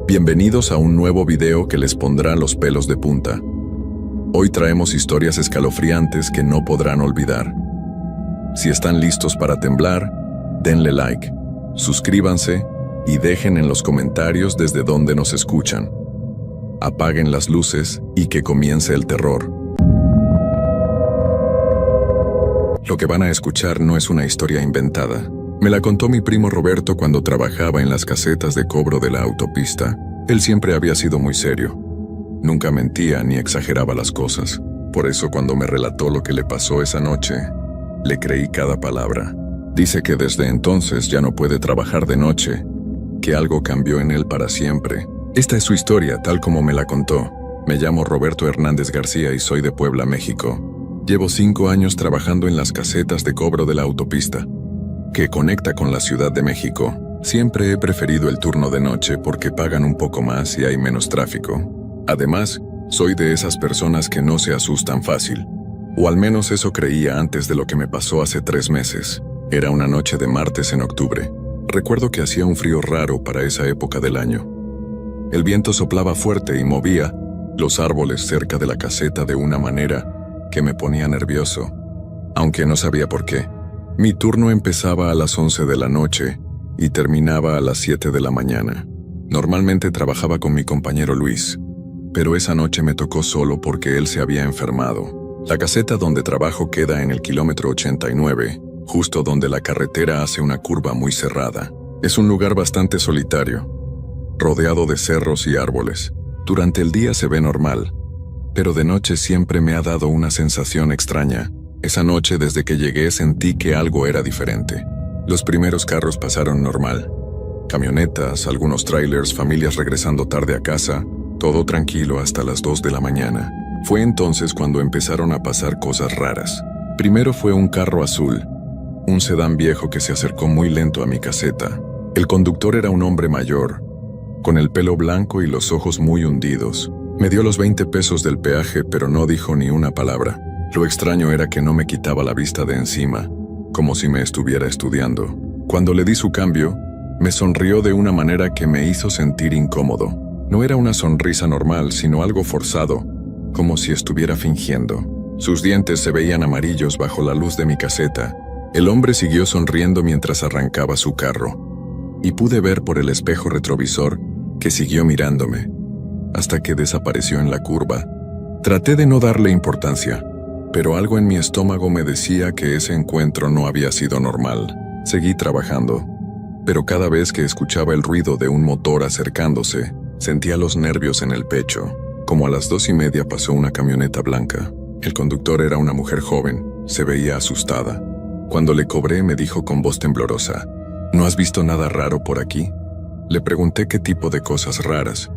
Bienvenidos a un nuevo video que les pondrá los pelos de punta. Hoy traemos historias escalofriantes que no podrán olvidar. Si están listos para temblar, denle like, suscríbanse y dejen en los comentarios desde dónde nos escuchan. Apaguen las luces y que comience el terror. Lo que van a escuchar no es una historia inventada. Me la contó mi primo Roberto cuando trabajaba en las casetas de cobro de la autopista. Él siempre había sido muy serio. Nunca mentía ni exageraba las cosas. Por eso cuando me relató lo que le pasó esa noche, le creí cada palabra. Dice que desde entonces ya no puede trabajar de noche, que algo cambió en él para siempre. Esta es su historia tal como me la contó. Me llamo Roberto Hernández García y soy de Puebla, México. Llevo 5 años trabajando en las casetas de cobro de la autopista, que conecta con la Ciudad de México. Siempre he preferido el turno de noche porque pagan un poco más y hay menos tráfico. Además, soy de esas personas que no se asustan fácil. O al menos eso creía antes de lo que me pasó hace 3 meses. Era una noche de martes en octubre. Recuerdo que hacía un frío raro para esa época del año. El viento soplaba fuerte y movía los árboles cerca de la caseta de una manera que me ponía nervioso, aunque no sabía por qué. Mi turno empezaba a las 11 de la noche y terminaba a las 7 de la mañana. Normalmente trabajaba con mi compañero Luis, pero esa noche me tocó solo porque él se había enfermado. La caseta donde trabajo queda en el kilómetro 89, justo donde la carretera hace una curva muy cerrada. Es un lugar bastante solitario, rodeado de cerros y árboles. Durante el día se ve normal, pero de noche siempre me ha dado una sensación extraña. Esa noche desde que llegué sentí que algo era diferente. Los primeros carros pasaron normal. Camionetas, algunos trailers, familias regresando tarde a casa, todo tranquilo hasta las 2 de la mañana. Fue entonces cuando empezaron a pasar cosas raras. Primero fue un carro azul, un sedán viejo que se acercó muy lento a mi caseta. El conductor era un hombre mayor, con el pelo blanco y los ojos muy hundidos. Me dio los 20 pesos del peaje, pero no dijo ni una palabra. Lo extraño era que no me quitaba la vista de encima, como si me estuviera estudiando. Cuando le di su cambio, me sonrió de una manera que me hizo sentir incómodo. No era una sonrisa normal, sino algo forzado, como si estuviera fingiendo. Sus dientes se veían amarillos bajo la luz de mi caseta. El hombre siguió sonriendo mientras arrancaba su carro, y pude ver por el espejo retrovisor que siguió mirándome, hasta que desapareció en la curva. Traté de no darle importancia, pero algo en mi estómago me decía que ese encuentro no había sido normal. Seguí trabajando, pero cada vez que escuchaba el ruido de un motor acercándose, sentía los nervios en el pecho. Como a las 2:30 pasó una camioneta blanca. El conductor era una mujer joven, se veía asustada. Cuando le cobré me dijo con voz temblorosa: ¿No has visto nada raro por aquí? Le pregunté qué tipo de cosas raras,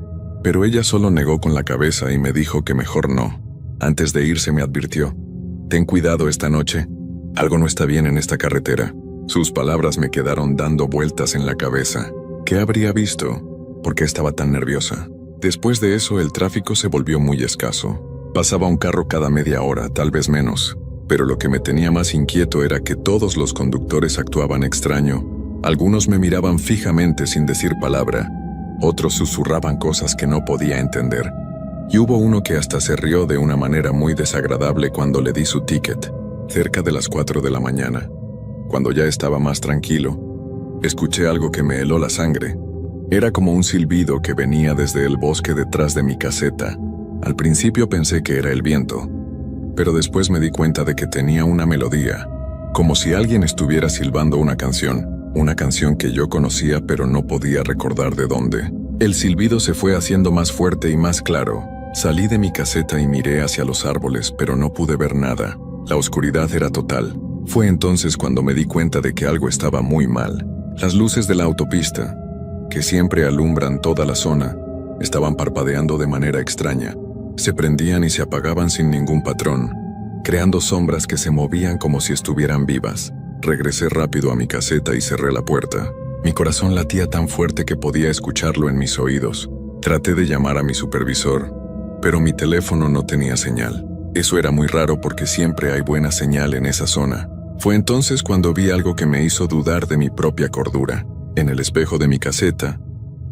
pero ella solo negó con la cabeza y me dijo que mejor no. Antes de irse me advirtió: «Ten cuidado esta noche, algo no está bien en esta carretera». Sus palabras me quedaron dando vueltas en la cabeza. ¿Qué habría visto? ¿Por qué estaba tan nerviosa? Después de eso el tráfico se volvió muy escaso. Pasaba un carro cada media hora, tal vez menos. Pero lo que me tenía más inquieto era que todos los conductores actuaban extraño. Algunos me miraban fijamente sin decir palabra. Otros susurraban cosas que no podía entender. Y hubo uno que hasta se rió de una manera muy desagradable cuando le di su ticket, cerca de las 4 de la mañana. Cuando ya estaba más tranquilo, escuché algo que me heló la sangre. Era como un silbido que venía desde el bosque detrás de mi caseta. Al principio pensé que era el viento, pero después me di cuenta de que tenía una melodía, como si alguien estuviera silbando una canción que yo conocía pero no podía recordar de dónde. El silbido se fue haciendo más fuerte y más claro. Salí de mi caseta y miré hacia los árboles, pero no pude ver nada. La oscuridad era total. Fue entonces cuando me di cuenta de que algo estaba muy mal. Las luces de la autopista, que siempre alumbran toda la zona, estaban parpadeando de manera extraña. Se prendían y se apagaban sin ningún patrón, creando sombras que se movían como si estuvieran vivas. Regresé rápido a mi caseta y cerré la puerta. Mi corazón latía tan fuerte que podía escucharlo en mis oídos. Traté de llamar a mi supervisor, pero mi teléfono no tenía señal. Eso era muy raro porque siempre hay buena señal en esa zona. Fue entonces cuando vi algo que me hizo dudar de mi propia cordura. En el espejo de mi caseta,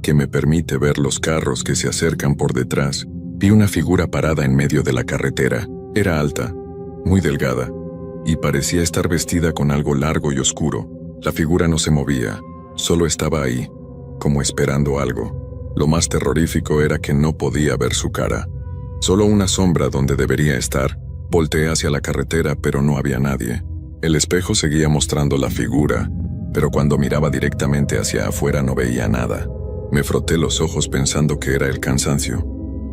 que me permite ver los carros que se acercan por detrás, vi una figura parada en medio de la carretera. Era alta, muy delgada, y parecía estar vestida con algo largo y oscuro. La figura no se movía, solo estaba ahí, como esperando algo. Lo más terrorífico era que no podía ver su cara. Solo una sombra donde debería estar. Volteé hacia la carretera, pero no había nadie. El espejo seguía mostrando la figura, pero cuando miraba directamente hacia afuera no veía nada. Me froté los ojos pensando que era el cansancio.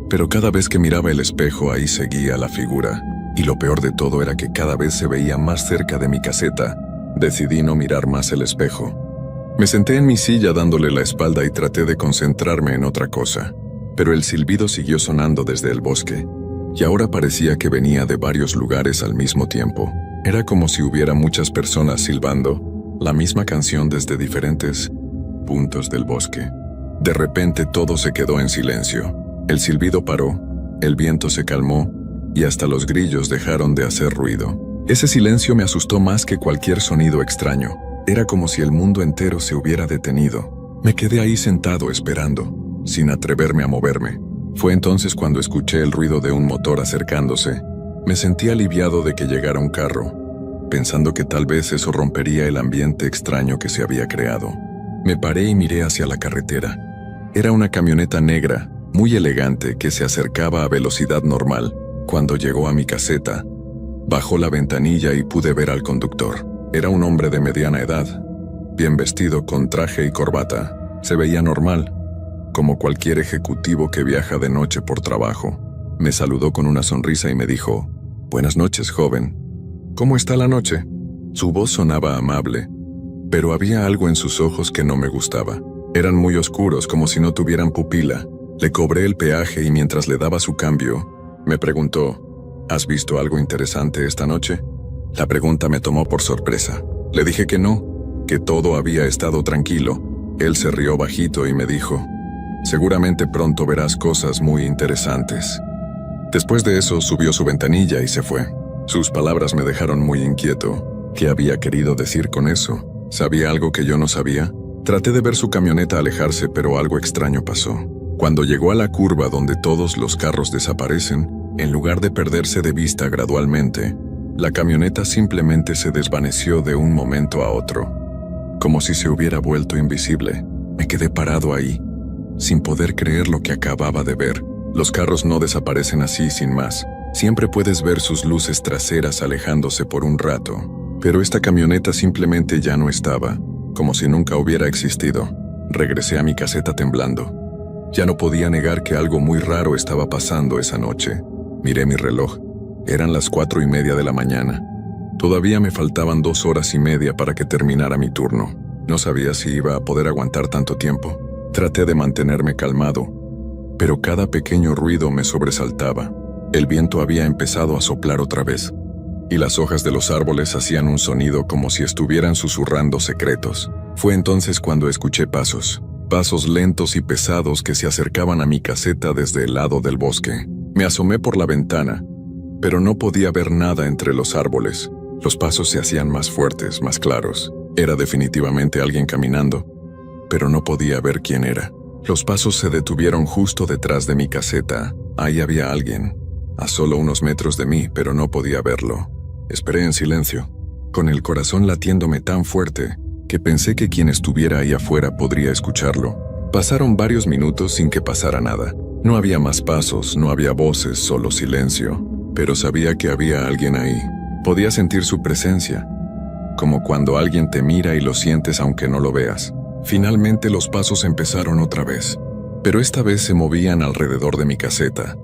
Pero cada vez que miraba el espejo, ahí seguía la figura. Y lo peor de todo era que cada vez se veía más cerca de mi caseta. Decidí no mirar más el espejo. Me senté en mi silla dándole la espalda y traté de concentrarme en otra cosa. Pero el silbido siguió sonando desde el bosque. Y ahora parecía que venía de varios lugares al mismo tiempo. Era como si hubiera muchas personas silbando la misma canción desde diferentes puntos del bosque. De repente todo se quedó en silencio. El silbido paró, el viento se calmó y hasta los grillos dejaron de hacer ruido. Ese silencio me asustó más que cualquier sonido extraño. Era como si el mundo entero se hubiera detenido. Me quedé ahí sentado esperando, sin atreverme a moverme. Fue entonces cuando escuché el ruido de un motor acercándose. Me sentí aliviado de que llegara un carro, pensando que tal vez eso rompería el ambiente extraño que se había creado. Me paré y miré hacia la carretera. Era una camioneta negra, muy elegante, que se acercaba a velocidad normal. Cuando llegó a mi caseta, bajó la ventanilla y pude ver al conductor. Era un hombre de mediana edad, bien vestido con traje y corbata. Se veía normal, como cualquier ejecutivo que viaja de noche por trabajo. Me saludó con una sonrisa y me dijo: «Buenas noches, joven. ¿Cómo está la noche?». Su voz sonaba amable, pero había algo en sus ojos que no me gustaba. Eran muy oscuros, como si no tuvieran pupila. Le cobré el peaje y mientras le daba su cambio, me preguntó: «¿Has visto algo interesante esta noche?». La pregunta me tomó por sorpresa. Le dije que no, que todo había estado tranquilo. Él se rió bajito y me dijo: «Seguramente pronto verás cosas muy interesantes». Después de eso subió su ventanilla y se fue. Sus palabras me dejaron muy inquieto. ¿Qué había querido decir con eso? ¿Sabía algo que yo no sabía? Traté de ver su camioneta alejarse, pero algo extraño pasó. Cuando llegó a la curva donde todos los carros desaparecen, en lugar de perderse de vista gradualmente, la camioneta simplemente se desvaneció de un momento a otro, como si se hubiera vuelto invisible. Me quedé parado ahí, sin poder creer lo que acababa de ver. Los carros no desaparecen así sin más. Siempre puedes ver sus luces traseras alejándose por un rato, pero esta camioneta simplemente ya no estaba, como si nunca hubiera existido. Regresé a mi caseta temblando. Ya no podía negar que algo muy raro estaba pasando esa noche. Miré mi reloj. Eran las 4:30 de la mañana. Todavía me faltaban 2 horas y media para que terminara mi turno. No sabía si iba a poder aguantar tanto tiempo. Traté de mantenerme calmado, pero cada pequeño ruido me sobresaltaba. El viento había empezado a soplar otra vez, y las hojas de los árboles hacían un sonido como si estuvieran susurrando secretos. Fue entonces cuando escuché pasos lentos y pesados que se acercaban a mi caseta desde el lado del bosque. Me asomé por la ventana, pero no podía ver nada entre los árboles. Los pasos se hacían más fuertes, más claros. Era definitivamente alguien caminando, pero no podía ver quién era. Los pasos se detuvieron justo detrás de mi caseta. Ahí había alguien, a solo unos metros de mí, pero no podía verlo. Esperé en silencio, con el corazón latiéndome tan fuerte que pensé que quien estuviera ahí afuera podría escucharlo. Pasaron varios minutos sin que pasara nada. No había más pasos, no había voces, solo silencio. Pero sabía que había alguien ahí. Podía sentir su presencia, como cuando alguien te mira y lo sientes aunque no lo veas. Finalmente los pasos empezaron otra vez, pero esta vez se movían alrededor de mi caseta,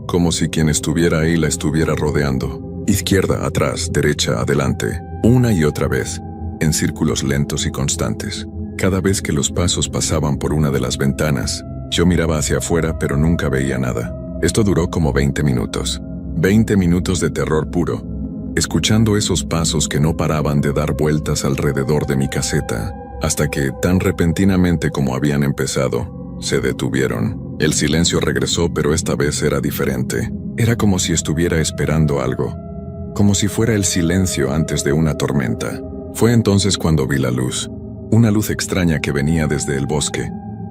como si quien estuviera ahí la estuviera rodeando. Izquierda, atrás, derecha, adelante, una y otra vez, en círculos lentos y constantes. Cada vez que los pasos pasaban por una de las ventanas, yo miraba hacia afuera pero nunca veía nada. Esto duró como 20 minutos. 20 minutos de terror puro, escuchando esos pasos que no paraban de dar vueltas alrededor de mi caseta, hasta que, tan repentinamente como habían empezado, se detuvieron. El silencio regresó, pero esta vez era diferente. Era como si estuviera esperando algo, como si fuera el silencio antes de una tormenta. Fue entonces cuando vi la luz, una luz extraña que venía desde el bosque.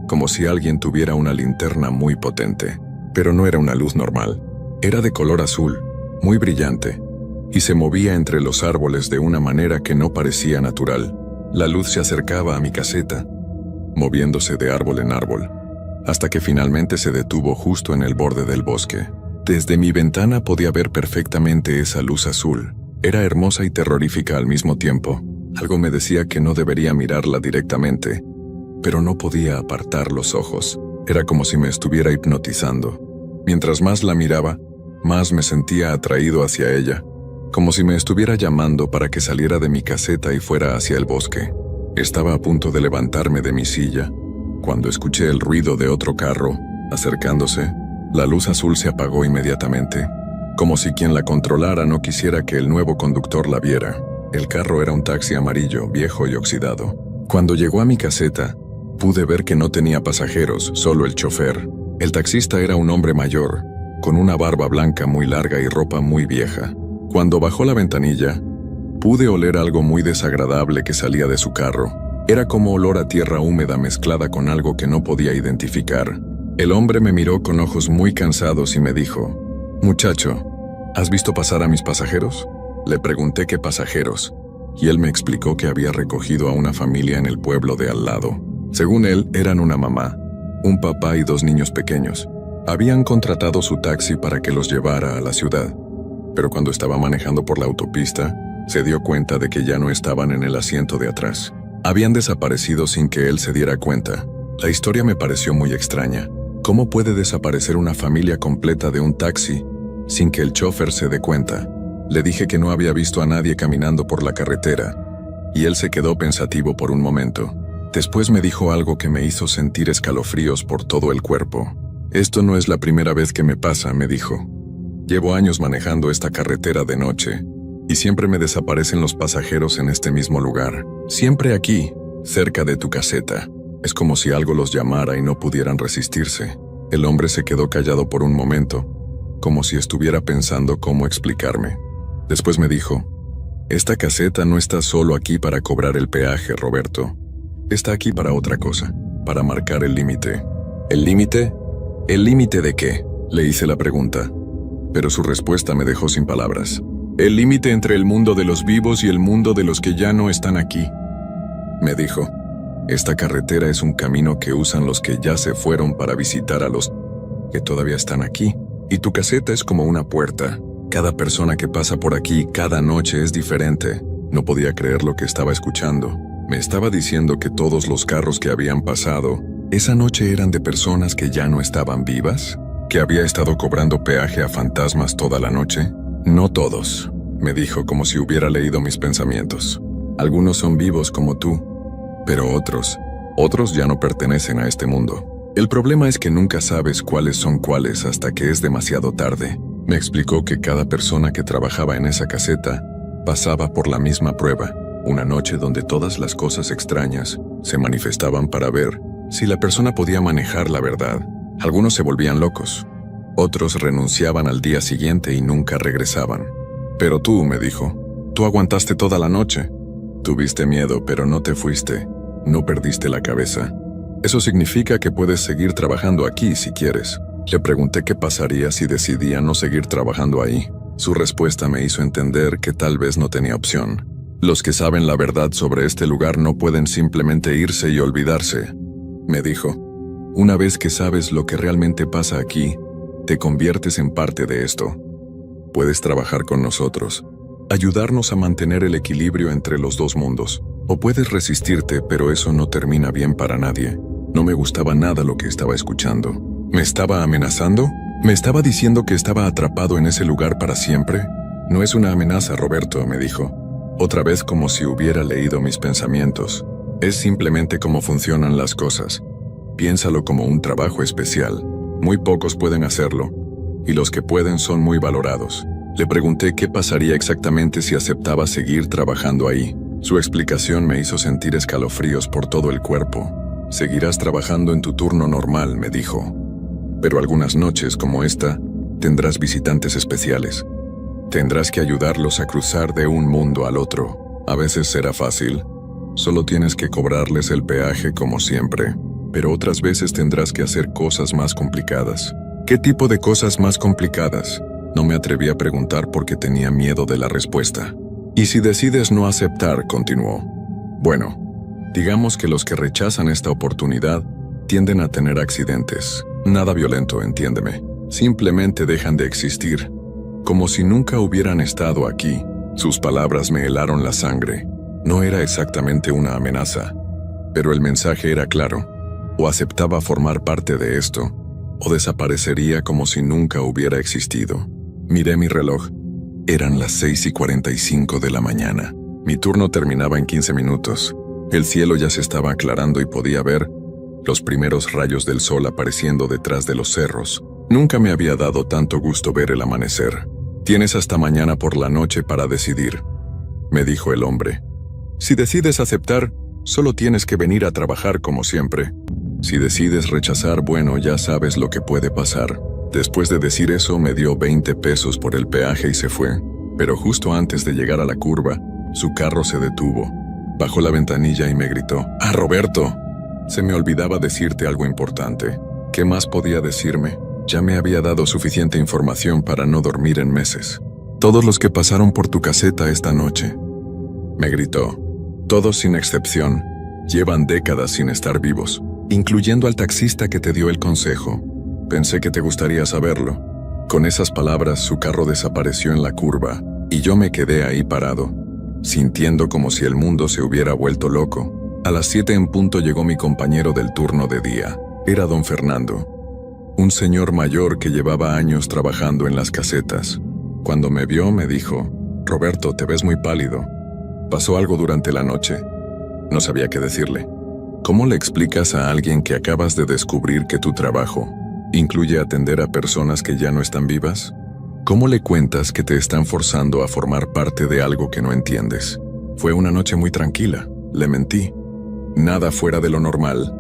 como si alguien tuviera una linterna muy potente. Pero no era una luz normal. Era de color azul, muy brillante, y se movía entre los árboles de una manera que no parecía natural. La luz se acercaba a mi caseta, moviéndose de árbol en árbol, hasta que finalmente se detuvo justo en el borde del bosque. Desde mi ventana podía ver perfectamente esa luz azul. Era hermosa y terrorífica al mismo tiempo. Algo me decía que no debería mirarla directamente, pero no podía apartar los ojos. Era como si me estuviera hipnotizando. Mientras más la miraba, más me sentía atraído hacia ella, como si me estuviera llamando para que saliera de mi caseta y fuera hacia el bosque. Estaba a punto de levantarme de mi silla, cuando escuché el ruido de otro carro, acercándose. La luz azul se apagó inmediatamente, como si quien la controlara no quisiera que el nuevo conductor la viera. El carro era un taxi amarillo, viejo y oxidado. Cuando llegó a mi caseta, pude ver que no tenía pasajeros, solo el chofer. El taxista era un hombre mayor, con una barba blanca muy larga y ropa muy vieja. Cuando bajó la ventanilla, pude oler algo muy desagradable que salía de su carro. Era como olor a tierra húmeda mezclada con algo que no podía identificar. El hombre me miró con ojos muy cansados y me dijo: «Muchacho, ¿has visto pasar a mis pasajeros?». Le pregunté qué pasajeros, y él me explicó que había recogido a una familia en el pueblo de al lado. Según él, eran una mamá, un papá y 2 niños pequeños. Habían contratado su taxi para que los llevara a la ciudad, pero cuando estaba manejando por la autopista, se dio cuenta de que ya no estaban en el asiento de atrás. Habían desaparecido sin que él se diera cuenta. La historia me pareció muy extraña. ¿Cómo puede desaparecer una familia completa de un taxi sin que el chofer se dé cuenta? Le dije que no había visto a nadie caminando por la carretera, y él se quedó pensativo por un momento. Después me dijo algo que me hizo sentir escalofríos por todo el cuerpo. «Esto no es la primera vez que me pasa», me dijo. «Llevo años manejando esta carretera de noche, y siempre me desaparecen los pasajeros en este mismo lugar. Siempre aquí, cerca de tu caseta. Es como si algo los llamara y no pudieran resistirse». El hombre se quedó callado por un momento, como si estuviera pensando cómo explicarme. Después me dijo: «Esta caseta no está solo aquí para cobrar el peaje, Roberto. Está aquí para otra cosa, para marcar el límite». «¿El límite? ¿El límite de qué?», le hice la pregunta, pero su respuesta me dejó sin palabras. «El límite entre el mundo de los vivos y el mundo de los que ya no están aquí», me dijo. «Esta carretera es un camino que usan los que ya se fueron para visitar a los que todavía están aquí, y tu caseta es como una puerta. Cada persona que pasa por aquí cada noche es diferente». No podía creer lo que estaba escuchando. Me estaba diciendo que todos los carros que habían pasado esa noche eran de personas que ya no estaban vivas, que había estado cobrando peaje a fantasmas toda la noche. «No todos», me dijo como si hubiera leído mis pensamientos. «Algunos son vivos como tú, pero otros ya no pertenecen a este mundo. El problema es que nunca sabes cuáles son cuáles hasta que es demasiado tarde». Me explicó que cada persona que trabajaba en esa caseta pasaba por la misma prueba, una noche donde todas las cosas extrañas se manifestaban para ver si la persona podía manejar la verdad. Algunos se volvían locos, otros renunciaban al día siguiente y nunca regresaban. «Pero tú», me dijo, «tú aguantaste toda la noche. Tuviste miedo, pero no te fuiste, no perdiste la cabeza. Eso significa que puedes seguir trabajando aquí si quieres». Le pregunté qué pasaría si decidía no seguir trabajando ahí. Su respuesta me hizo entender que tal vez no tenía opción. «Los que saben la verdad sobre este lugar no pueden simplemente irse y olvidarse», me dijo. «Una vez que sabes lo que realmente pasa aquí, te conviertes en parte de esto. Puedes trabajar con nosotros, ayudarnos a mantener el equilibrio entre los dos mundos. O puedes resistirte, pero eso no termina bien para nadie». No me gustaba nada lo que estaba escuchando. ¿Me estaba amenazando? ¿Me estaba diciendo que estaba atrapado en ese lugar para siempre? «No es una amenaza, Roberto», me dijo, otra vez como si hubiera leído mis pensamientos. «Es simplemente cómo funcionan las cosas. Piénsalo como un trabajo especial. Muy pocos pueden hacerlo, y los que pueden son muy valorados». Le pregunté qué pasaría exactamente si aceptaba seguir trabajando ahí. Su explicación me hizo sentir escalofríos por todo el cuerpo. «Seguirás trabajando en tu turno normal», me dijo. «Pero algunas noches como esta, tendrás visitantes especiales. Tendrás que ayudarlos a cruzar de un mundo al otro. A veces será fácil. Solo tienes que cobrarles el peaje como siempre. pero otras veces tendrás que hacer cosas más complicadas. ¿Qué tipo de cosas más complicadas? No me atreví a preguntar porque tenía miedo de la respuesta. Y si decides no aceptar, continuó. Bueno, digamos que los que rechazan esta oportunidad tienden a tener accidentes. Nada violento, entiéndeme. Simplemente dejan de existir. Como si nunca hubieran estado aquí. Sus palabras me helaron la sangre. No era exactamente una amenaza, pero el mensaje era claro. O aceptaba formar parte de esto, o desaparecería como si nunca hubiera existido. Miré mi reloj. Eran las 6:45 de la mañana. Mi turno terminaba en 15 minutos. El cielo ya se estaba aclarando y podía ver los primeros rayos del sol apareciendo detrás de los cerros. Nunca me había dado tanto gusto ver el amanecer. Tienes hasta mañana por la noche para decidir, me dijo el hombre. Si decides aceptar, solo tienes que venir a trabajar como siempre. Si decides rechazar, bueno, ya sabes lo que puede pasar. Después de decir eso, me dio 20 pesos por el peaje y se fue. Pero justo antes de llegar a la curva, su carro se detuvo. Bajó la ventanilla y me gritó: ¡Ah, Roberto! Se me olvidaba decirte algo importante. ¿Qué más podía decirme? Ya me había dado suficiente información para no dormir en meses. Todos los que pasaron por tu caseta esta noche, me gritó, todos sin excepción, llevan décadas sin estar vivos, incluyendo al taxista que te dio el consejo. Pensé que te gustaría saberlo. Con esas palabras, su carro desapareció en la curva, y yo me quedé ahí parado, sintiendo como si el mundo se hubiera vuelto loco. A las 7 en punto llegó mi compañero del turno de día. Era don Fernando, un señor mayor que llevaba años trabajando en las casetas. Cuando me vio, me dijo: Roberto, te ves muy pálido. ¿Pasó algo durante la noche? No sabía qué decirle. ¿Cómo le explicas a alguien que acabas de descubrir que tu trabajo incluye atender a personas que ya no están vivas? ¿Cómo le cuentas que te están forzando a formar parte de algo que no entiendes? Fue una noche muy tranquila, le mentí. Nada fuera de lo normal.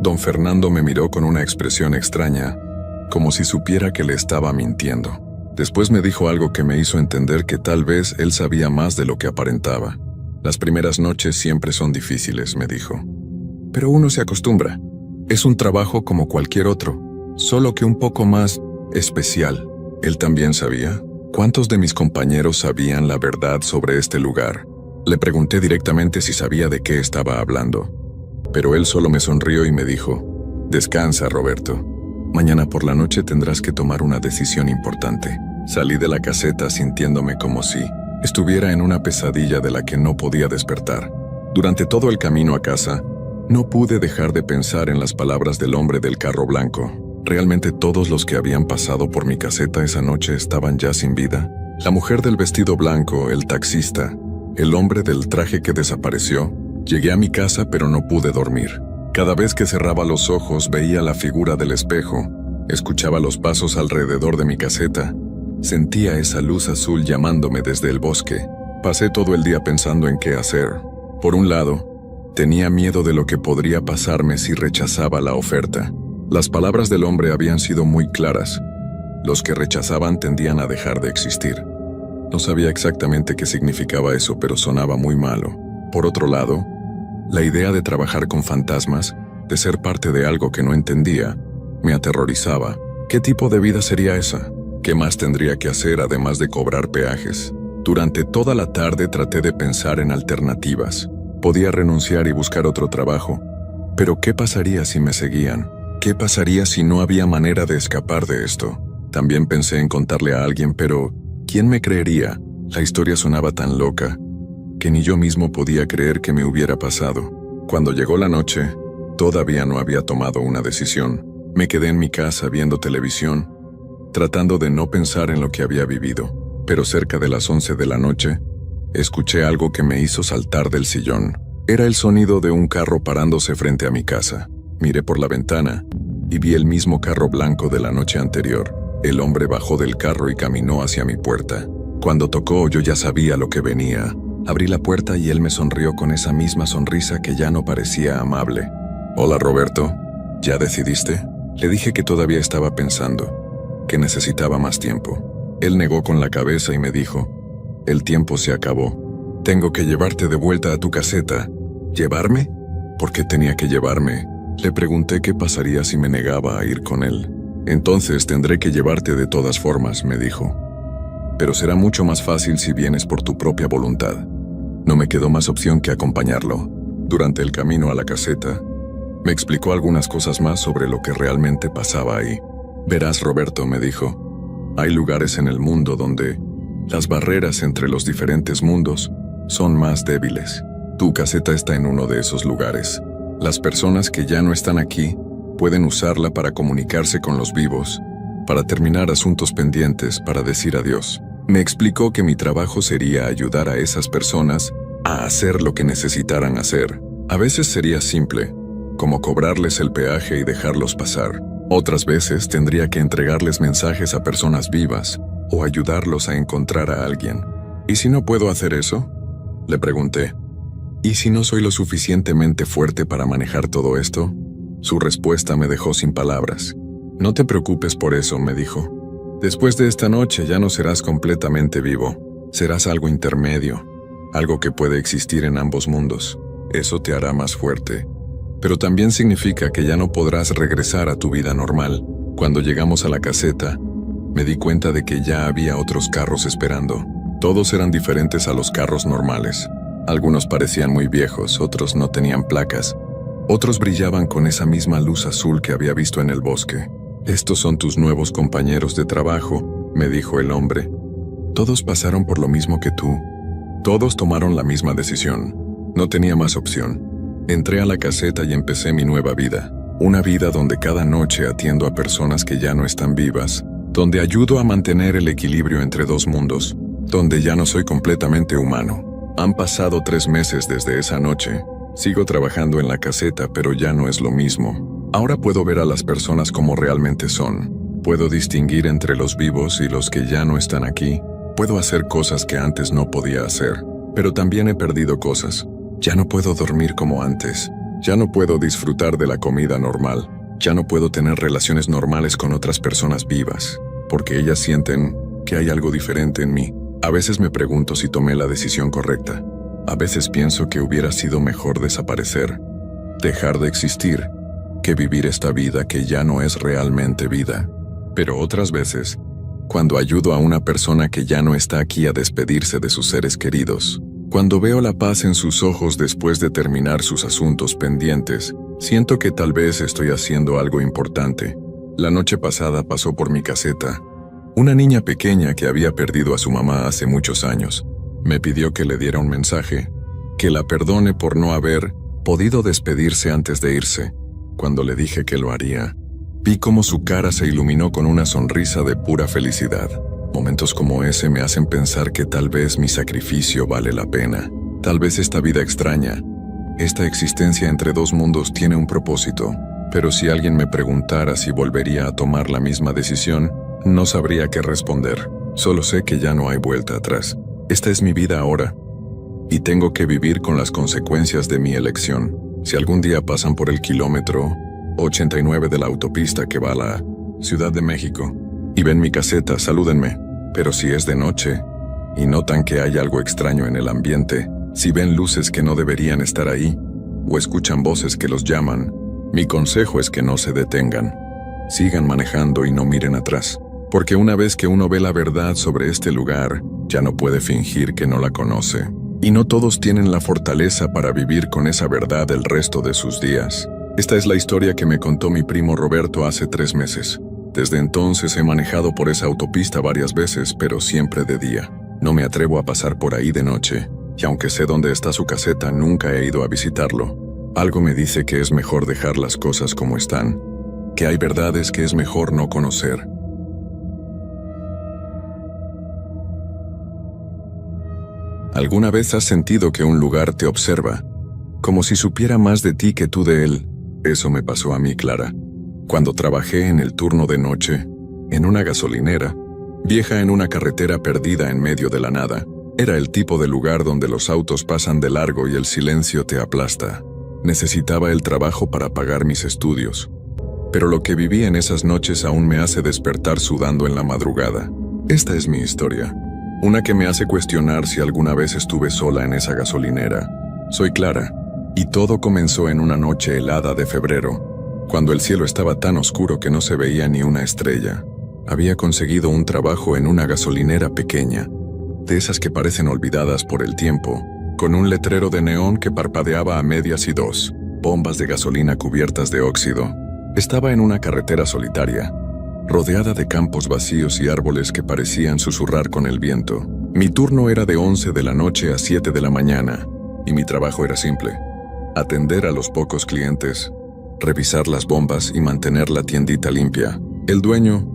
Don Fernando me miró con una expresión extraña, como si supiera que le estaba mintiendo. Después me dijo algo que me hizo entender que tal vez él sabía más de lo que aparentaba. Las primeras noches siempre son difíciles, me dijo. Pero uno se acostumbra. Es un trabajo como cualquier otro, solo que un poco más especial. ¿Él también sabía? ¿Cuántos de mis compañeros sabían la verdad sobre este lugar? Le pregunté directamente si sabía de qué estaba hablando, pero él solo me sonrió y me dijo: Descansa, Roberto. Mañana por la noche tendrás que tomar una decisión importante. Salí de la caseta sintiéndome como si estuviera en una pesadilla de la que no podía despertar. Durante todo el camino a casa, no pude dejar de pensar en las palabras del hombre del carro blanco. ¿Realmente todos los que habían pasado por mi caseta esa noche estaban ya sin vida? La mujer del vestido blanco, el taxista, el hombre del traje que desapareció. Llegué a mi casa pero no pude dormir. Cada vez que cerraba los ojos veía la figura del espejo, escuchaba los pasos alrededor de mi caseta, sentía esa luz azul llamándome desde el bosque. Pasé todo el día pensando en qué hacer. Por un lado, tenía miedo de lo que podría pasarme si rechazaba la oferta. Las palabras del hombre habían sido muy claras. Los que rechazaban tendían a dejar de existir. No sabía exactamente qué significaba eso, pero sonaba muy malo. Por otro lado, la idea de trabajar con fantasmas, de ser parte de algo que no entendía, me aterrorizaba. ¿Qué tipo de vida sería esa? ¿Qué más tendría que hacer además de cobrar peajes? Durante toda la tarde traté de pensar en alternativas. Podía renunciar y buscar otro trabajo. Pero ¿qué pasaría si me seguían? ¿Qué pasaría si no había manera de escapar de esto? También pensé en contarle a alguien, pero ¿quién me creería? La historia sonaba tan loca que ni yo mismo podía creer que me hubiera pasado. Cuando llegó la noche, todavía no había tomado una decisión. Me quedé en mi casa viendo televisión, tratando de no pensar en lo que había vivido. Pero cerca de las 11 de la noche, escuché algo que me hizo saltar del sillón. Era el sonido de un carro parándose frente a mi casa. Miré por la ventana y vi el mismo carro blanco de la noche anterior. El hombre bajó del carro y caminó hacia mi puerta. Cuando tocó, yo ya sabía lo que venía. Abrí la puerta y él me sonrió con esa misma sonrisa que ya no parecía amable. «Hola, Roberto. ¿Ya decidiste?» Le dije que todavía estaba pensando, que necesitaba más tiempo. Él negó con la cabeza y me dijo: «El tiempo se acabó. Tengo que llevarte de vuelta a tu caseta». ¿Llevarme? ¿Por qué tenía que llevarme? Le pregunté qué pasaría si me negaba a ir con él. Entonces tendré que llevarte de todas formas, me dijo. Pero será mucho más fácil si vienes por tu propia voluntad. No me quedó más opción que acompañarlo. Durante el camino a la caseta, me explicó algunas cosas más sobre lo que realmente pasaba ahí. Verás, Roberto, me dijo, hay lugares en el mundo donde las barreras entre los diferentes mundos son más débiles. Tu caseta está en uno de esos lugares. Las personas que ya no están aquí pueden usarla para comunicarse con los vivos, para terminar asuntos pendientes, para decir adiós. Me explicó que mi trabajo sería ayudar a esas personas a hacer lo que necesitaran hacer. A veces sería simple, como cobrarles el peaje y dejarlos pasar. Otras veces tendría que entregarles mensajes a personas vivas o ayudarlos a encontrar a alguien. ¿Y si no puedo hacer eso?, le pregunté. ¿Y si no soy lo suficientemente fuerte para manejar todo esto? Su respuesta me dejó sin palabras. No te preocupes por eso, me dijo. Después de esta noche ya no serás completamente vivo. Serás algo intermedio, algo que puede existir en ambos mundos. Eso te hará más fuerte. Pero también significa que ya no podrás regresar a tu vida normal. Cuando llegamos a la caseta, me di cuenta de que ya había otros carros esperando. Todos eran diferentes a los carros normales. Algunos parecían muy viejos, otros no tenían placas. Otros brillaban con esa misma luz azul que había visto en el bosque. «Estos son tus nuevos compañeros de trabajo», me dijo el hombre. «Todos pasaron por lo mismo que tú. Todos tomaron la misma decisión. No tenía más opción. Entré a la caseta y empecé mi nueva vida. Una vida donde cada noche atiendo a personas que ya no están vivas, donde ayudo a mantener el equilibrio entre dos mundos, donde ya no soy completamente humano». Han pasado 3 meses desde esa noche. Sigo trabajando en la caseta, pero ya no es lo mismo. Ahora puedo ver a las personas como realmente son. Puedo distinguir entre los vivos y los que ya no están aquí. Puedo hacer cosas que antes no podía hacer, pero también he perdido cosas. Ya no puedo dormir como antes. Ya no puedo disfrutar de la comida normal. Ya no puedo tener relaciones normales con otras personas vivas, porque ellas sienten que hay algo diferente en mí. A veces me pregunto si tomé la decisión correcta. A veces pienso que hubiera sido mejor desaparecer, dejar de existir, que vivir esta vida que ya no es realmente vida. Pero otras veces, cuando ayudo a una persona que ya no está aquí a despedirse de sus seres queridos, cuando veo la paz en sus ojos después de terminar sus asuntos pendientes, siento que tal vez estoy haciendo algo importante. La noche pasada pasó por mi caseta una niña pequeña que había perdido a su mamá hace muchos años. Me pidió que le diera un mensaje, que la perdone por no haber podido despedirse antes de irse. Cuando le dije que lo haría, vi cómo su cara se iluminó con una sonrisa de pura felicidad. Momentos como ese me hacen pensar que tal vez mi sacrificio vale la pena. Tal vez esta vida extraña, esta existencia entre dos mundos tiene un propósito. Pero si alguien me preguntara si volvería a tomar la misma decisión, no sabría qué responder. Solo sé que ya no hay vuelta atrás. Esta es mi vida ahora, y tengo que vivir con las consecuencias de mi elección. Si algún día pasan por el kilómetro 89 de la autopista que va a la Ciudad de México y ven mi caseta, salúdenme. Pero si es de noche y notan que hay algo extraño en el ambiente, si ven luces que no deberían estar ahí, o escuchan voces que los llaman, mi consejo es que no se detengan. Sigan manejando y no miren atrás. Porque una vez que uno ve la verdad sobre este lugar, ya no puede fingir que no la conoce. Y no todos tienen la fortaleza para vivir con esa verdad el resto de sus días. Esta es la historia que me contó mi primo Roberto hace 3 meses. Desde entonces he manejado por esa autopista varias veces, pero siempre de día. No me atrevo a pasar por ahí de noche, y aunque sé dónde está su caseta, nunca he ido a visitarlo. Algo me dice que es mejor dejar las cosas como están, que hay verdades que es mejor no conocer. ¿Alguna vez has sentido que un lugar te observa, como si supiera más de ti que tú de él? Eso me pasó a mí, Clara, cuando trabajé en el turno de noche, en una gasolinera, vieja en una carretera perdida en medio de la nada. Era el tipo de lugar donde los autos pasan de largo y el silencio te aplasta. Necesitaba el trabajo para pagar mis estudios, pero lo que viví en esas noches aún me hace despertar sudando en la madrugada. Esta es mi historia. Una que me hace cuestionar si alguna vez estuve sola en esa gasolinera. Soy Clara, Y todo comenzó en una noche helada de febrero, cuando el cielo estaba tan oscuro que no se veía ni una estrella. Había conseguido un trabajo en una gasolinera pequeña, de esas que parecen olvidadas por el tiempo, con un letrero de neón que parpadeaba a medias y 2 bombas de gasolina cubiertas de óxido. Estaba en una carretera solitaria, rodeada de campos vacíos y árboles que parecían susurrar con el viento. Mi turno era de 11 de la noche a 7 de la mañana, y mi trabajo era simple: atender a los pocos clientes, revisar las bombas y mantener la tiendita limpia. El dueño,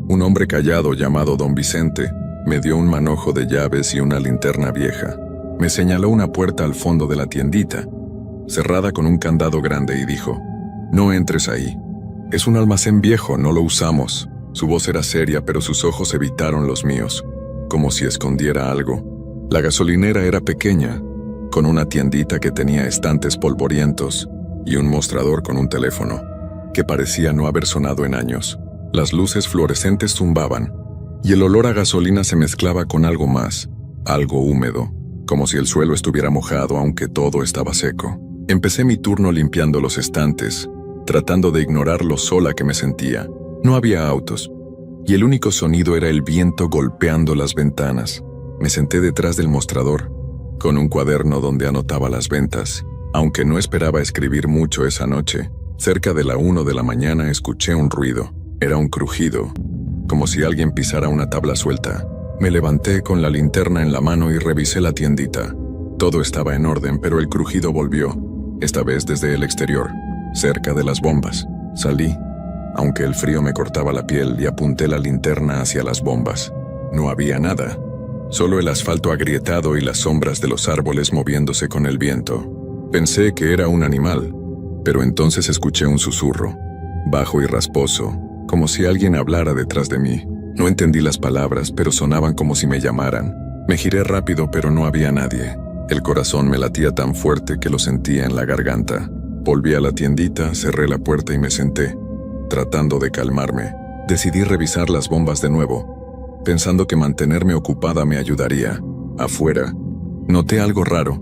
un hombre callado llamado Don Vicente, me dio un manojo de llaves y una linterna vieja. Me señaló una puerta al fondo de la tiendita, cerrada con un candado grande, y dijo: «No entres ahí. Es un almacén viejo, no lo usamos». Su voz era seria, pero sus ojos evitaron los míos, como si escondiera algo. La gasolinera era pequeña, con una tiendita que tenía estantes polvorientos y un mostrador con un teléfono, que parecía no haber sonado en años. Las luces fluorescentes zumbaban, y el olor a gasolina se mezclaba con algo más, algo húmedo, como si el suelo estuviera mojado aunque todo estaba seco. Empecé mi turno limpiando los estantes, tratando de ignorar lo sola que me sentía. No había autos, y el único sonido era el viento golpeando las ventanas. Me senté detrás del mostrador, con un cuaderno donde anotaba las ventas. Aunque no esperaba escribir mucho esa noche, cerca de la 1 de la mañana escuché un ruido. Era un crujido, como si alguien pisara una tabla suelta. Me levanté con la linterna en la mano y revisé la tiendita. Todo estaba en orden, pero el crujido volvió, esta vez desde el exterior, cerca de las bombas. Salí, aunque el frío me cortaba la piel, y apunté la linterna hacia las bombas. No había nada, solo el asfalto agrietado y las sombras de los árboles moviéndose con el viento. Pensé que era un animal, pero entonces escuché un susurro, bajo y rasposo, como si alguien hablara detrás de mí. No entendí las palabras, pero sonaban como si me llamaran. Me giré rápido, pero no había nadie. El corazón me latía tan fuerte que lo sentía en la garganta. Volví a la tiendita, cerré la puerta y me senté, tratando de calmarme. Decidí revisar las bombas de nuevo, pensando que mantenerme ocupada me ayudaría. Afuera, noté algo raro.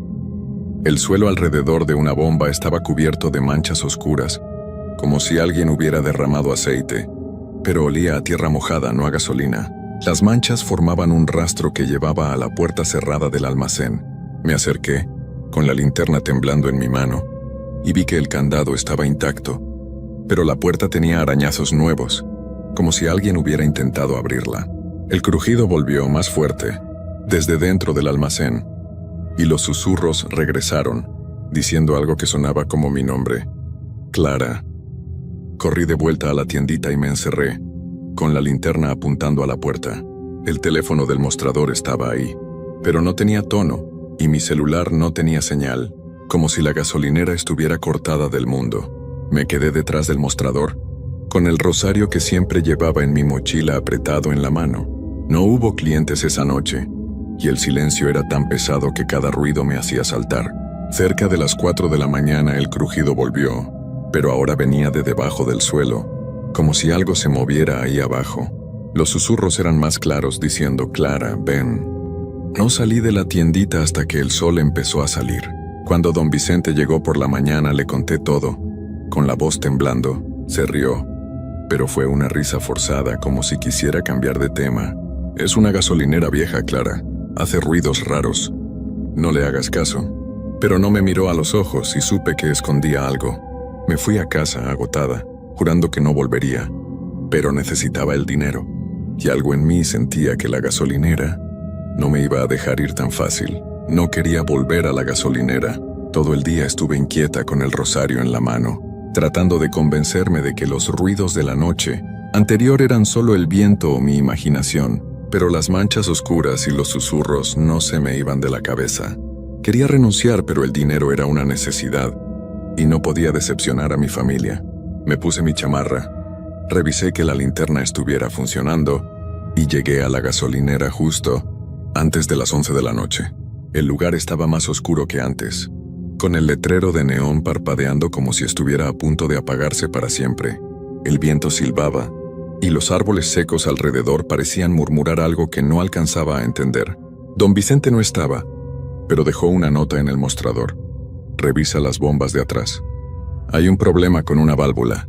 El suelo alrededor de una bomba estaba cubierto de manchas oscuras, como si alguien hubiera derramado aceite, pero olía a tierra mojada, no a gasolina. Las manchas formaban un rastro que llevaba a la puerta cerrada del almacén. Me acerqué, con la linterna temblando en mi mano, y vi que el candado estaba intacto, pero la puerta tenía arañazos nuevos, como si alguien hubiera intentado abrirla. El crujido volvió más fuerte, desde dentro del almacén, y los susurros regresaron, diciendo algo que sonaba como mi nombre: Clara. Corrí de vuelta a la tiendita y me encerré, con la linterna apuntando a la puerta. El teléfono del mostrador estaba ahí, pero no tenía tono, y mi celular no tenía señal, como si la gasolinera estuviera cortada del mundo. Me quedé detrás del mostrador, con el rosario que siempre llevaba en mi mochila apretado en la mano. No hubo clientes esa noche, y el silencio era tan pesado que cada ruido me hacía saltar. Cerca de las 4 de la mañana el crujido volvió, pero ahora venía de debajo del suelo, como si algo se moviera ahí abajo. Los susurros eran más claros, diciendo: Clara, ven. No salí de la tiendita hasta que el sol empezó a salir. Cuando don Vicente llegó por la mañana le conté todo, con la voz temblando. Se rió, pero fue una risa forzada, como si quisiera cambiar de tema. Es una gasolinera vieja, Clara. Hace ruidos raros. No le hagas caso. Pero no me miró a los ojos y supe que escondía algo. Me fui a casa agotada, jurando que no volvería, pero necesitaba el dinero, y algo en mí sentía que la gasolinera no me iba a dejar ir tan fácil. No quería volver a la gasolinera. Todo el día estuve inquieta con el rosario en la mano, tratando de convencerme de que los ruidos de la noche anterior eran solo el viento o mi imaginación, pero las manchas oscuras y los susurros no se me iban de la cabeza. Quería renunciar, pero el dinero era una necesidad, y no podía decepcionar a mi familia. Me puse mi chamarra, revisé que la linterna estuviera funcionando, y llegué a la gasolinera justo antes de las 11 de la noche. El lugar estaba más oscuro que antes, con el letrero de neón parpadeando como si estuviera a punto de apagarse para siempre. El viento silbaba, y los árboles secos alrededor parecían murmurar algo que no alcanzaba a entender. Don Vicente no estaba, pero dejó una nota en el mostrador. Revisa las bombas de atrás. Hay un problema con una válvula.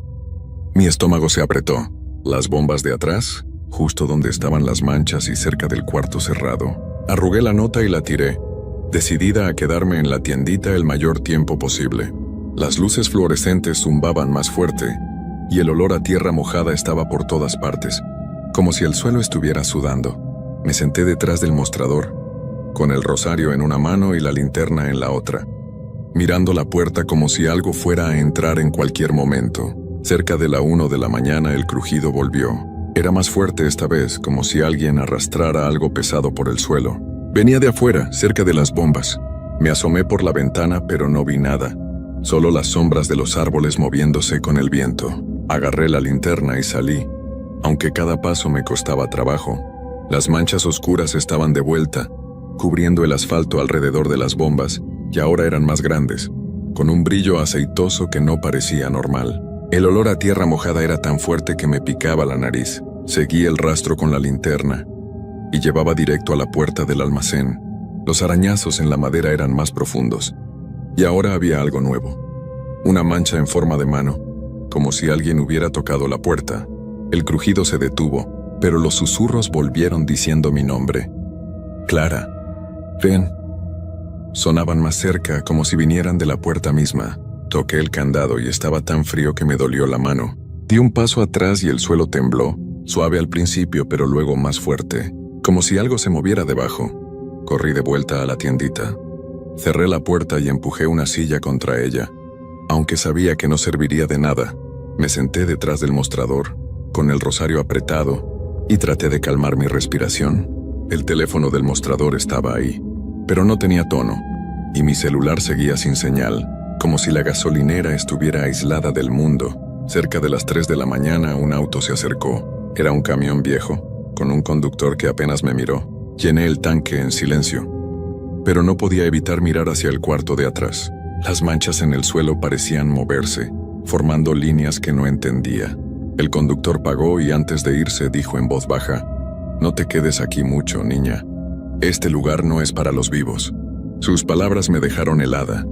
Mi estómago se apretó. Las bombas de atrás, justo donde estaban las manchas y cerca del cuarto cerrado. Arrugué la nota y la tiré, decidida a quedarme en la tiendita el mayor tiempo posible. Las luces fluorescentes zumbaban más fuerte, y el olor a tierra mojada estaba por todas partes, como si el suelo estuviera sudando. Me senté detrás del mostrador, con el rosario en una mano y la linterna en la otra, mirando la puerta como si algo fuera a entrar en cualquier momento. Cerca de la 1 de la mañana el crujido volvió. Era más fuerte esta vez, como si alguien arrastrara algo pesado por el suelo. Venía de afuera, cerca de las bombas. Me asomé por la ventana, pero no vi nada. Solo las sombras de los árboles moviéndose con el viento. Agarré la linterna y salí, aunque cada paso me costaba trabajo. Las manchas oscuras estaban de vuelta, cubriendo el asfalto alrededor de las bombas, y ahora eran más grandes, con un brillo aceitoso que no parecía normal. El olor a tierra mojada era tan fuerte que me picaba la nariz. Seguí el rastro con la linterna y llevaba directo a la puerta del almacén. Los arañazos en la madera eran más profundos. Y ahora había algo nuevo. Una mancha en forma de mano, como si alguien hubiera tocado la puerta. El crujido se detuvo, pero los susurros volvieron diciendo mi nombre. Clara, ven. Sonaban más cerca, como si vinieran de la puerta misma. Toqué el candado y estaba tan frío que me dolió la mano. Di un paso atrás y el suelo tembló, suave al principio pero luego más fuerte, como si algo se moviera debajo. Corrí de vuelta a la tiendita. Cerré la puerta y empujé una silla contra ella. Aunque sabía que no serviría de nada, me senté detrás del mostrador, con el rosario apretado, y traté de calmar mi respiración. El teléfono del mostrador estaba ahí, pero no tenía tono, y mi celular seguía sin señal, como si la gasolinera estuviera aislada del mundo. Cerca de las 3 de la mañana un auto se acercó. Era un camión viejo, con un conductor que apenas me miró. Llené el tanque en silencio, pero no podía evitar mirar hacia el cuarto de atrás. Las manchas en el suelo parecían moverse, formando líneas que no entendía. El conductor pagó y antes de irse dijo en voz baja: «No te quedes aquí mucho, niña. Este lugar no es para los vivos». Sus palabras me dejaron helada,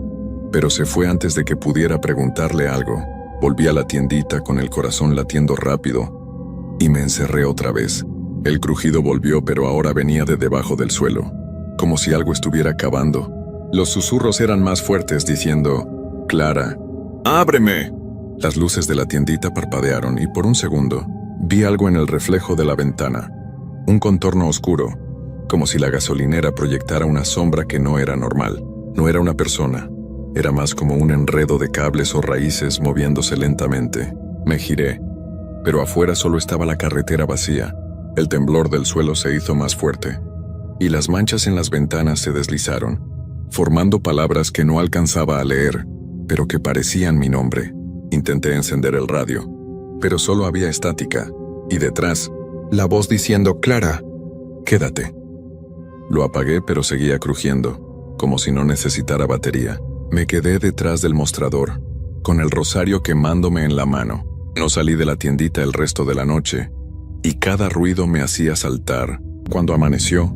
pero se fue antes de que pudiera preguntarle algo. Volví a la tiendita con el corazón latiendo rápido y me encerré otra vez. El crujido volvió, pero ahora venía de debajo del suelo, como si algo estuviera cavando. Los susurros eran más fuertes diciendo: «Clara, ábreme». Las luces de la tiendita parpadearon y por un segundo vi algo en el reflejo de la ventana. Un contorno oscuro, como si la gasolinera proyectara una sombra que no era normal. No era una persona. Era más como un enredo de cables o raíces moviéndose lentamente. Me giré, pero afuera solo estaba la carretera vacía. El temblor del suelo se hizo más fuerte, y las manchas en las ventanas se deslizaron, formando palabras que no alcanzaba a leer, pero que parecían mi nombre. Intenté encender el radio, pero solo había estática, y detrás, la voz diciendo: «Clara, quédate». Lo apagué, pero seguía crujiendo, como si no necesitara batería. Me quedé detrás del mostrador, con el rosario quemándome en la mano. No salí de la tiendita el resto de la noche, y cada ruido me hacía saltar. Cuando amaneció,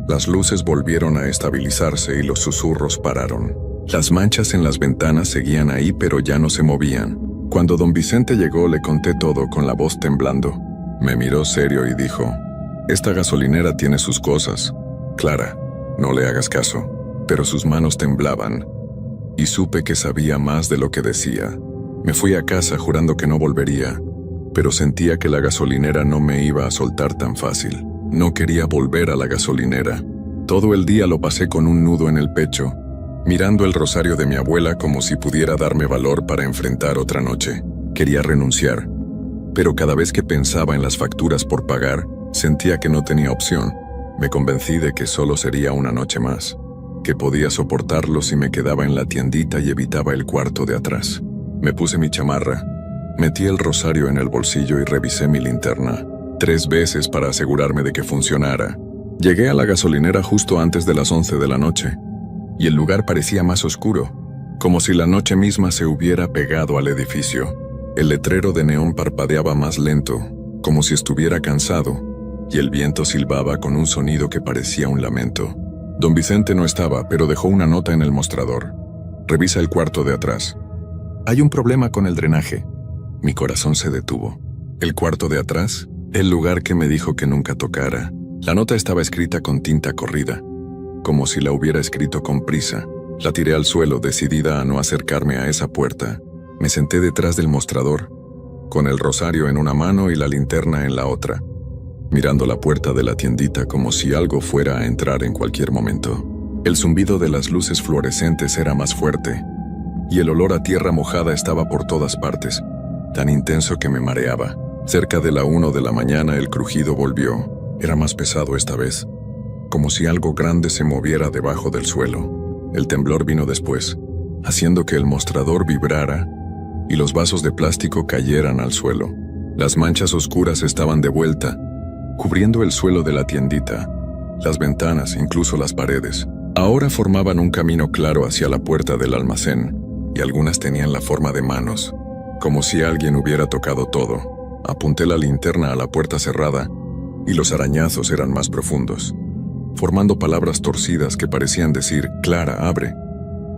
las luces volvieron a estabilizarse y los susurros pararon. Las manchas en las ventanas seguían ahí, pero ya no se movían. Cuando don Vicente llegó, le conté todo con la voz temblando. Me miró serio y dijo: «Esta gasolinera tiene sus cosas. Clara, no le hagas caso». Pero sus manos temblaban, y supe que sabía más de lo que decía. Me fui a casa jurando que no volvería, pero sentía que la gasolinera no me iba a soltar tan fácil. No quería volver a la gasolinera. Todo el día lo pasé con un nudo en el pecho, mirando el rosario de mi abuela como si pudiera darme valor para enfrentar otra noche. Quería renunciar, pero cada vez que pensaba en las facturas por pagar, sentía que no tenía opción. Me convencí de que solo sería una noche más, que podía soportarlo si me quedaba en la tiendita y evitaba el cuarto de atrás. Me puse mi chamarra, metí el rosario en el bolsillo y revisé mi linterna 3 veces para asegurarme de que funcionara. Llegué a la gasolinera justo antes de las 11 de la noche, y el lugar parecía más oscuro, como si la noche misma se hubiera pegado al edificio. El letrero de neón parpadeaba más lento, como si estuviera cansado, y el viento silbaba con un sonido que parecía un lamento. Don Vicente no estaba, pero dejó una nota en el mostrador. Revisa el cuarto de atrás. Hay un problema con el drenaje. Mi corazón se detuvo. ¿El cuarto de atrás? El lugar que me dijo que nunca tocara. La nota estaba escrita con tinta corrida, como si la hubiera escrito con prisa. La tiré al suelo, decidida a no acercarme a esa puerta. Me senté detrás del mostrador, con el rosario en una mano y la linterna en la otra, mirando la puerta de la tiendita como si algo fuera a entrar en cualquier momento. El zumbido de las luces fluorescentes era más fuerte, y el olor a tierra mojada estaba por todas partes, tan intenso que me mareaba. Cerca de la 1 de la mañana el crujido volvió. Era más pesado esta vez, como si algo grande se moviera debajo del suelo. El temblor vino después, haciendo que el mostrador vibrara y los vasos de plástico cayeran al suelo. Las manchas oscuras estaban de vuelta, cubriendo el suelo de la tiendita, las ventanas, incluso las paredes. Ahora formaban un camino claro hacia la puerta del almacén, y algunas tenían la forma de manos, como si alguien hubiera tocado todo. Apunté la linterna a la puerta cerrada, y los arañazos eran más profundos, formando palabras torcidas que parecían decir, «Clara, abre».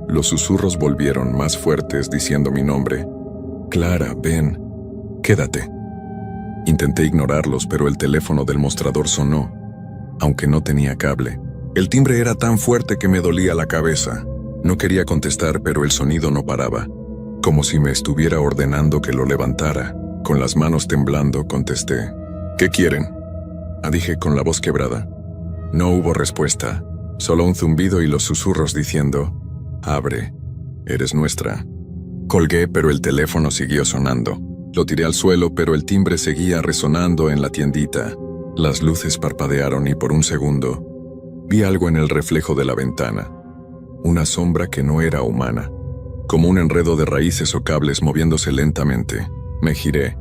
Los susurros volvieron más fuertes diciendo mi nombre. «Clara, ven, quédate». Intenté ignorarlos, pero el teléfono del mostrador sonó, aunque no tenía cable. El timbre era tan fuerte que me dolía la cabeza. No quería contestar, pero el sonido no paraba, como si me estuviera ordenando que lo levantara. Con las manos temblando, contesté. «¿Qué quieren?», dije con la voz quebrada. No hubo respuesta, solo un zumbido y los susurros diciendo, «Abre, eres nuestra». Colgué, pero el teléfono siguió sonando. Lo tiré al suelo, pero el timbre seguía resonando en la tiendita. Las luces parpadearon y por un segundo vi algo en el reflejo de la ventana. Una sombra que no era humana, como un enredo de raíces o cables moviéndose lentamente. Me giré,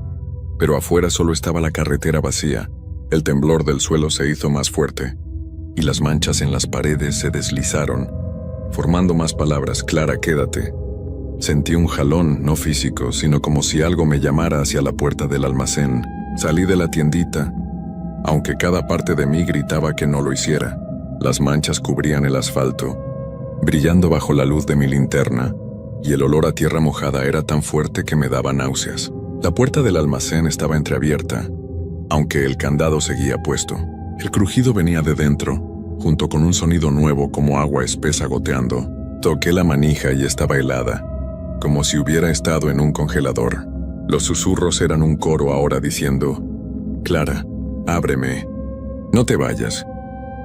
pero afuera solo estaba la carretera vacía. El temblor del suelo se hizo más fuerte, y las manchas en las paredes se deslizaron, formando más palabras. «Clara, quédate». Sentí un jalón, no físico, sino como si algo me llamara hacia la puerta del almacén. Salí de la tiendita, aunque cada parte de mí gritaba que no lo hiciera. Las manchas cubrían el asfalto, brillando bajo la luz de mi linterna, y el olor a tierra mojada era tan fuerte que me daba náuseas. La puerta del almacén estaba entreabierta, aunque el candado seguía puesto. El crujido venía de dentro, junto con un sonido nuevo como agua espesa goteando. Toqué la manija y estaba helada, como si hubiera estado en un congelador. Los susurros eran un coro ahora diciendo, «Clara, ábreme, no te vayas».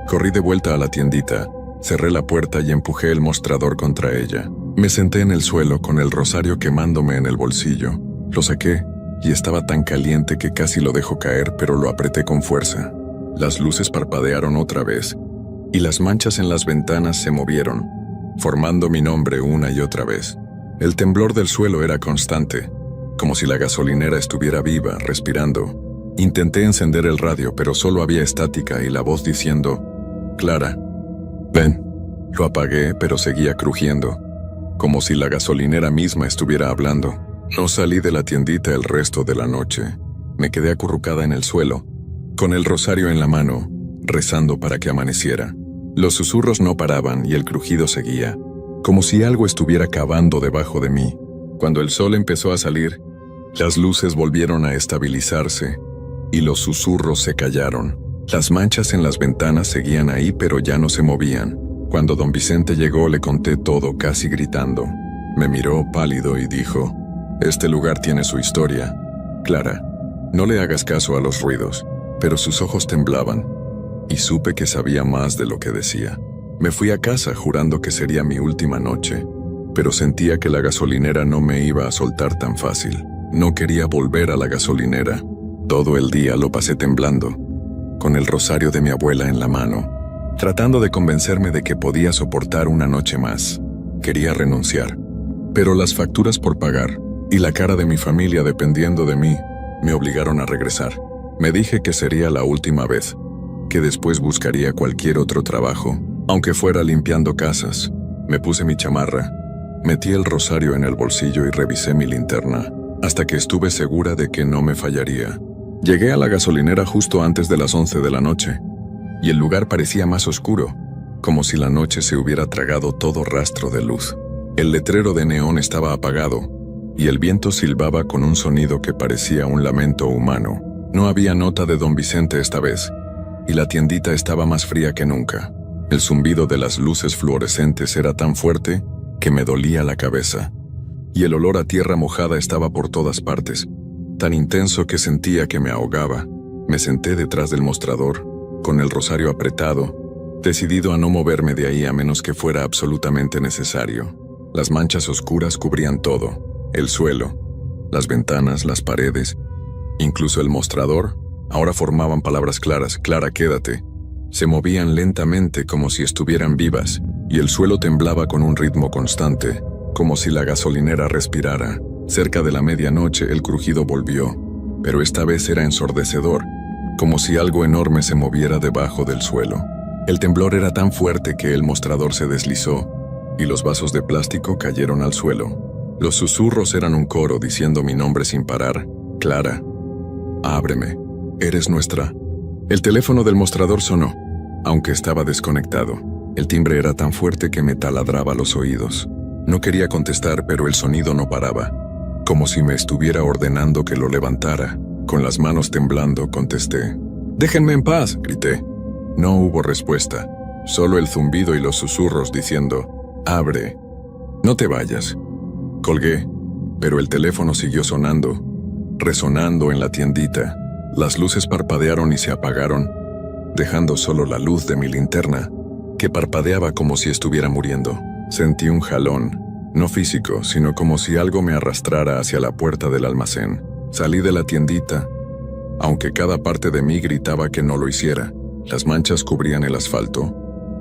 Corrí de vuelta a la tiendita, cerré la puerta y empujé el mostrador contra ella. Me senté en el suelo con el rosario quemándome en el bolsillo. Lo saqué y estaba tan caliente que casi lo dejó caer, pero lo apreté con fuerza. Las luces parpadearon otra vez, y las manchas en las ventanas se movieron, formando mi nombre una y otra vez. El temblor del suelo era constante, como si la gasolinera estuviera viva, respirando. Intenté encender el radio, pero solo había estática y la voz diciendo, «Clara, ven». Lo apagué, pero seguía crujiendo, como si la gasolinera misma estuviera hablando. No salí de la tiendita el resto de la noche. Me quedé acurrucada en el suelo, con el rosario en la mano, rezando para que amaneciera. Los susurros no paraban y el crujido seguía, como si algo estuviera cavando debajo de mí. Cuando el sol empezó a salir, las luces volvieron a estabilizarse y los susurros se callaron. Las manchas en las ventanas seguían ahí, pero ya no se movían. Cuando don Vicente llegó, le conté todo, casi gritando. Me miró pálido y dijo, «Este lugar tiene su historia. Clara, no le hagas caso a los ruidos». Pero sus ojos temblaban, y supe que sabía más de lo que decía. Me fui a casa jurando que sería mi última noche, pero sentía que la gasolinera no me iba a soltar tan fácil. No quería volver a la gasolinera. Todo el día lo pasé temblando, con el rosario de mi abuela en la mano, tratando de convencerme de que podía soportar una noche más. Quería renunciar, pero las facturas por pagar y la cara de mi familia dependiendo de mí me obligaron a regresar. Me dije que sería la última vez, que después buscaría cualquier otro trabajo, aunque fuera limpiando casas. Me puse mi chamarra, metí el rosario en el bolsillo y revisé mi linterna, hasta que estuve segura de que no me fallaría. Llegué a la gasolinera justo antes de las 11 de la noche, y el lugar parecía más oscuro, como si la noche se hubiera tragado todo rastro de luz. El letrero de neón estaba apagado, y el viento silbaba con un sonido que parecía un lamento humano. No había nota de don Vicente esta vez, y la tiendita estaba más fría que nunca. El zumbido de las luces fluorescentes era tan fuerte que me dolía la cabeza, y el olor a tierra mojada estaba por todas partes, tan intenso que sentía que me ahogaba. Me senté detrás del mostrador, con el rosario apretado, decidido a no moverme de ahí a menos que fuera absolutamente necesario. Las manchas oscuras cubrían todo: el suelo, las ventanas, las paredes, incluso el mostrador. Ahora formaban palabras claras: Clara, quédate. Se movían lentamente como si estuvieran vivas, y el suelo temblaba con un ritmo constante, como si la gasolinera respirara. Cerca de la medianoche el crujido volvió, pero esta vez era ensordecedor, como si algo enorme se moviera debajo del suelo. El temblor era tan fuerte que el mostrador se deslizó, y los vasos de plástico cayeron al suelo. Los susurros eran un coro diciendo mi nombre sin parar: Clara, ábreme, eres nuestra. El teléfono del mostrador sonó, aunque estaba desconectado. El timbre era tan fuerte que me taladraba los oídos. No quería contestar, pero el sonido no paraba, como si me estuviera ordenando que lo levantara. Con las manos temblando, contesté. «¡Déjenme en paz!», grité. No hubo respuesta, solo el zumbido y los susurros diciendo: «Abre, no te vayas». Colgué, pero el teléfono siguió sonando, resonando en la tiendita. Las luces parpadearon y se apagaron, dejando solo la luz de mi linterna, que parpadeaba como si estuviera muriendo. Sentí un jalón, no físico, sino como si algo me arrastrara hacia la puerta del almacén. Salí de la tiendita, aunque cada parte de mí gritaba que no lo hiciera. Las manchas cubrían el asfalto,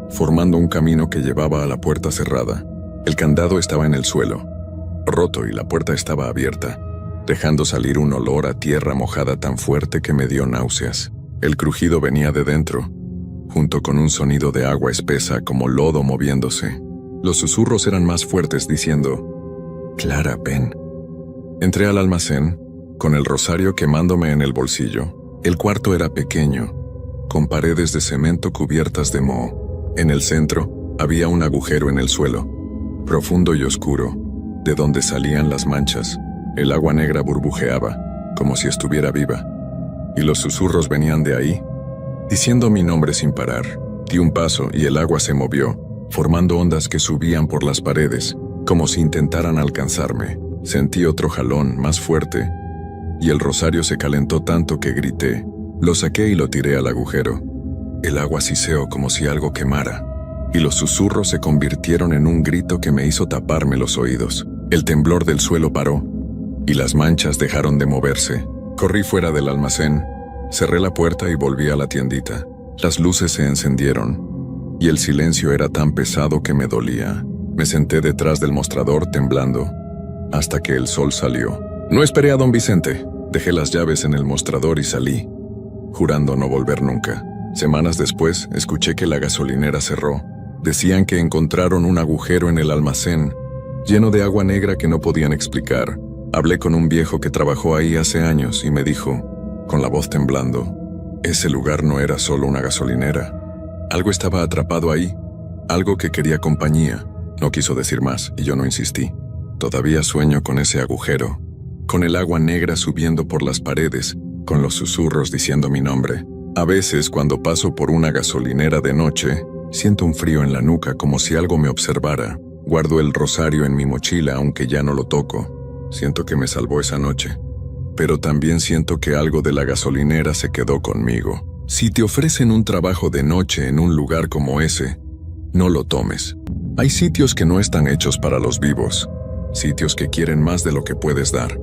formando un camino que llevaba a la puerta cerrada. El candado estaba en el suelo, roto, y la puerta estaba abierta, dejando salir un olor a tierra mojada tan fuerte que me dio náuseas. El crujido venía de dentro, junto con un sonido de agua espesa como lodo moviéndose. Los susurros eran más fuertes diciendo: «Clara, ven». Entré al almacén, con el rosario quemándome en el bolsillo. El cuarto era pequeño, con paredes de cemento cubiertas de moho. En el centro había un agujero en el suelo, profundo y oscuro, de donde salían las manchas. El agua negra burbujeaba, como si estuviera viva, y los susurros venían de ahí, diciendo mi nombre sin parar. Di un paso y el agua se movió, formando ondas que subían por las paredes, como si intentaran alcanzarme. Sentí otro jalón, más fuerte, y el rosario se calentó tanto que grité. Lo saqué y lo tiré al agujero. El agua siseó como si algo quemara, y los susurros se convirtieron en un grito que me hizo taparme los oídos. El temblor del suelo paró, y las manchas dejaron de moverse. Corrí fuera del almacén, cerré la puerta y volví a la tiendita. Las luces se encendieron, y el silencio era tan pesado que me dolía. Me senté detrás del mostrador temblando, hasta que el sol salió. No esperé a don Vicente. Dejé las llaves en el mostrador y salí, jurando no volver nunca. Semanas después, escuché que la gasolinera cerró. Decían que encontraron un agujero en el almacén, lleno de agua negra que no podían explicar. Hablé con un viejo que trabajó ahí hace años y me dijo, con la voz temblando, ese lugar no era solo una gasolinera. Algo estaba atrapado ahí, algo que quería compañía. No quiso decir más y yo no insistí. Todavía sueño con ese agujero, con el agua negra subiendo por las paredes, con los susurros diciendo mi nombre. A veces, cuando paso por una gasolinera de noche, siento un frío en la nuca como si algo me observara. Guardo el rosario en mi mochila aunque ya no lo toco. Siento que me salvó esa noche. Pero también siento que algo de la gasolinera se quedó conmigo. Si te ofrecen un trabajo de noche en un lugar como ese, no lo tomes. Hay sitios que no están hechos para los vivos, sitios que quieren más de lo que puedes dar.